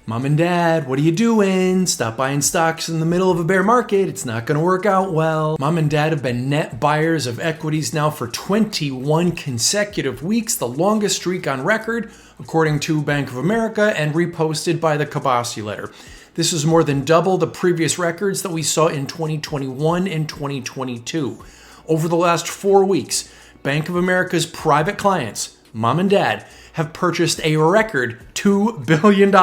Mom and Dad, what are you doing? Stop buying stocks in the middle of a bear market. It's not going to work out well. Mom and Dad have been net buyers of equities now for 21 consecutive weeks, the longest streak on record, according to Bank of America and reposted by the Kabasi letter. This is more than double the previous records that we saw in 2021 and 2022. Over the last 4 weeks, Bank of America's private clients, Mom and Dad, have purchased a record $2 billion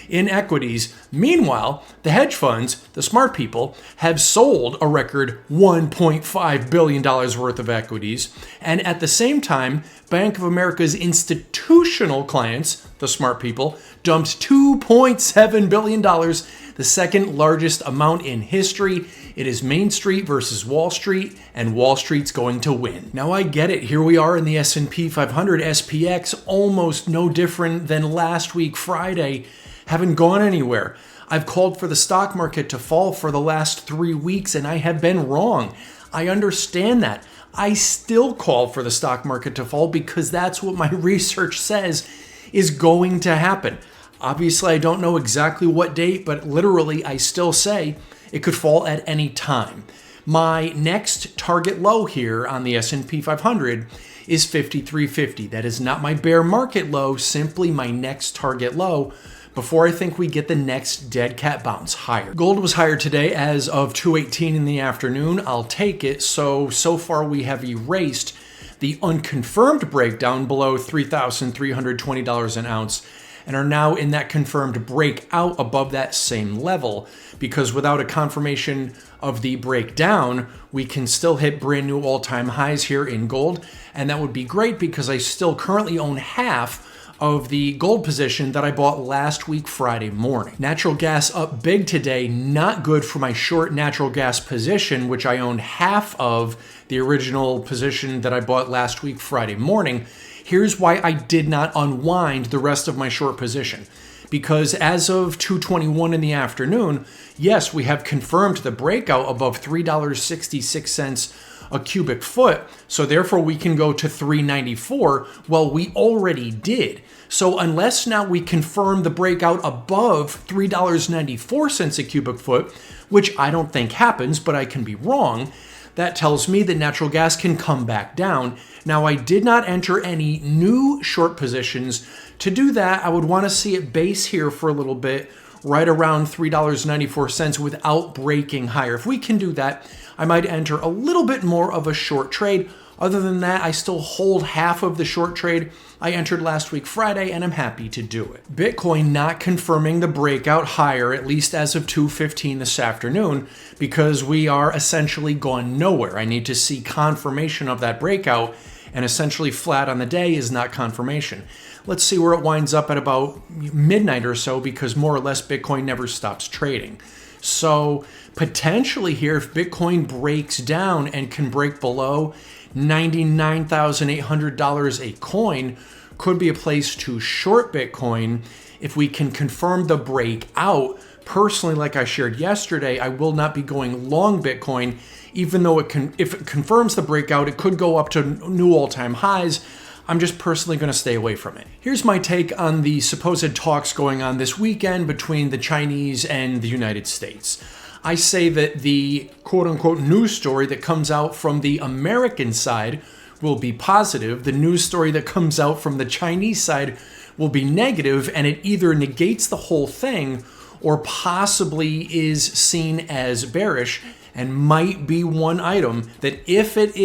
in equities. Meanwhile, the hedge funds, the smart people, have sold a record $1.5 billion worth of equities. And at the same time, Bank of America's institutional clients, the smart people, dumped $2.7 billion, the second largest amount in history. It is Main Street versus Wall Street, and Wall Street's going to win. Now I get it. Here we are in the S&P 500, SPX, almost no different than last week, Friday. Haven't gone anywhere. I've called for the stock market to fall for the last 3 weeks, and I have been wrong. I understand that. I still call for the stock market to fall because that's what my research says is going to happen. Obviously, I don't know exactly what date, but literally I still say it could fall at any time. My next target low here on the S&P 500 is 53.50. That is not my bear market low, simply my next target low before I think we get the next dead cat bounce higher. Gold was higher today as of 2:18 in the afternoon. I'll take it. So far we have erased the unconfirmed breakdown below $3,320 an ounce and are now in that confirmed breakout above that same level, because without a confirmation of the breakdown, we can still hit brand new all-time highs here in gold. And that would be great because I still currently own half of the gold position that I bought last week, Friday morning. Natural gas up big today, not good for my short natural gas position, which I own half of the original position that I bought last week, Friday morning. Here's why I did not unwind the rest of my short position. Because as of 2:21 in the afternoon, yes, we have confirmed the breakout above $3.66 a cubic foot. So therefore we can go to $3.94. Well, we already did. So unless now we confirm the breakout above $3.94 a cubic foot, which I don't think happens, but I can be wrong, that tells me that natural gas can come back down. Now, I did not enter any new short positions. To do that, I would want to see it base here for a little bit, right around $3.94 without breaking higher. If we can do that, I might enter a little bit more of a short trade. Other than that, I still hold half of the short trade I entered last week Friday, and I'm happy to do it. Bitcoin not confirming the breakout higher, at least as of 2:15 this afternoon, because we are essentially gone nowhere. I need to see confirmation of that breakout, and essentially flat on the day is not confirmation. Let's see where it winds up at about midnight or so, because more or less Bitcoin never stops trading. So potentially here, if Bitcoin breaks down and can break below $99,800 a coin, could be a place to short Bitcoin if we can confirm the breakout. Personally, like I shared yesterday, I will not be going long Bitcoin, even though if it confirms the breakout, it could go up to new all-time highs. I'm just personally going to stay away from it. Here's my take on the supposed talks going on this weekend between the Chinese and the United States. I say that the quote-unquote news story that comes out from the American side will be positive. The news story that comes out from the Chinese side will be negative, and it either negates the whole thing or possibly is seen as bearish, and might be one item that, if it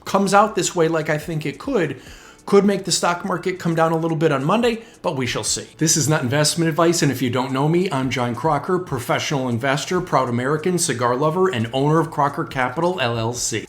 comes out this way like I think it could make the stock market come down a little bit on Monday, but we shall see. This is not investment advice, and if you don't know me, I'm John Crocker, professional investor, proud American, cigar lover, and owner of Crocker Capital, LLC.